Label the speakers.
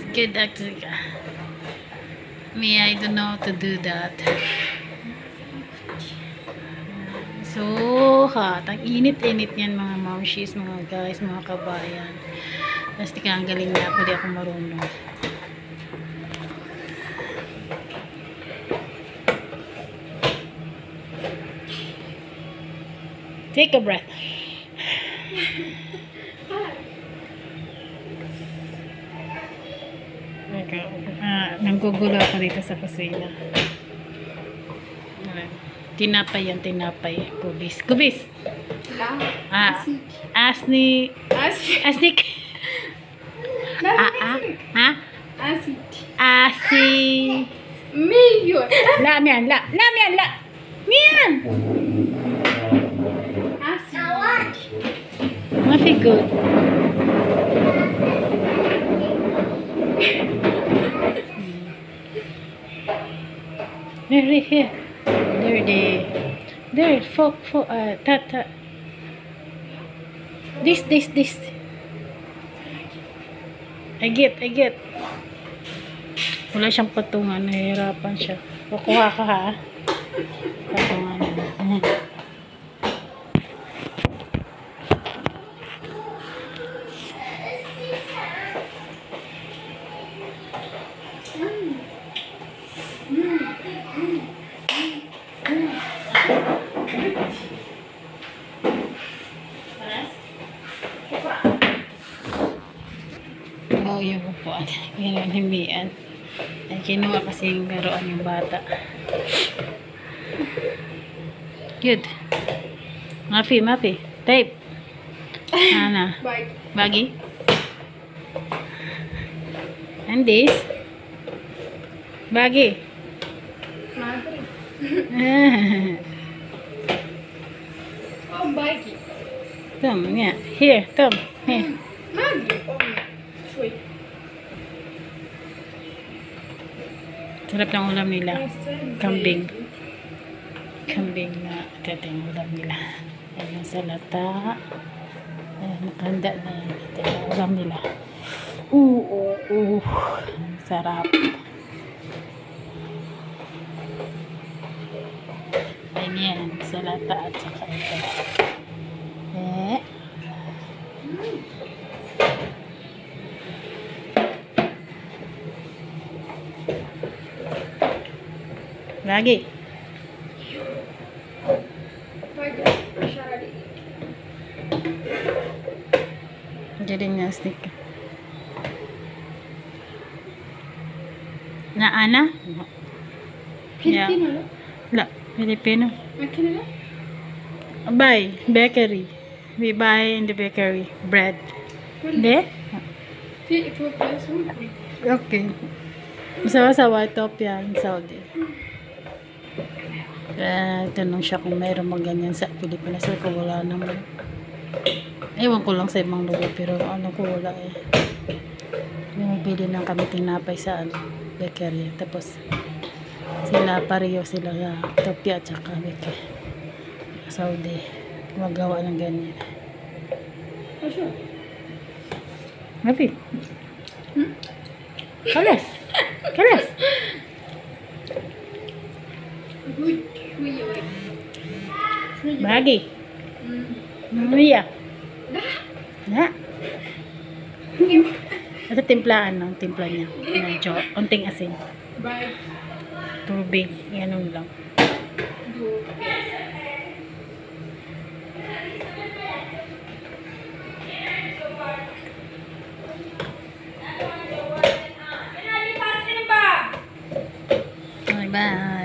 Speaker 1: Good actually. Me, I don't know how to do that. So hot. Ang init-init yan mga mamshis, mga guys, mga kabayan. Basta ka, ang galing na ako. Di ako marunong. Take a breath. Nanggugulo ako dito sa kusina. Tinapay yan, tinapay. Kubis. Kubis! Asnik. Ha? Asi.
Speaker 2: Miljon.
Speaker 1: Lamian. Mian! Mafi good. Here. There, tata. This. I get. Wala siyang patungan, nahihirapan siya. Kukuha ka ha. Patungan. Oh, yung upuan. Yan ang himian. Ay, kinuha kasi yung laruan yung bata. Good. Mapi. Tape. Ana. Bagi. And this. Bagi.
Speaker 2: Oh, bagi.
Speaker 1: Tom, yeah. Here, Tom. Here.
Speaker 2: Madre. Oh, sweet.
Speaker 1: Sarap ng ulam nila. Kambing na ito yung ulam nila. Ayan, salata. Ayan, nakahanda na yan. Ito yung ulam nila. Sarap. Ayan, salata at saka ito. Lagi. Jadi nga stick. Na Ana?
Speaker 2: Filipino.
Speaker 1: La, Filipino.
Speaker 2: Canada?
Speaker 1: Buy bakery. We buy in the bakery bread. De? Okay. Sawa-sawa Ethiopia in Saudi. Tanong siya kung mayroon mga ganyan sa Pilipinas. Ko wala naman. Ewan ko lang sa ibang lugar pero ano ko wala eh. Bumibili ng kami tinapay sa bakery. Tapos sila pareho sila sa Ethiopia at saka Saudi. Magawa ng ganyan. Mapi. Kalas. Bagi. Mia. Na. Ito timplaan ng timpla niya. Medyo unting asin. Tubig. Yan lang. Bye.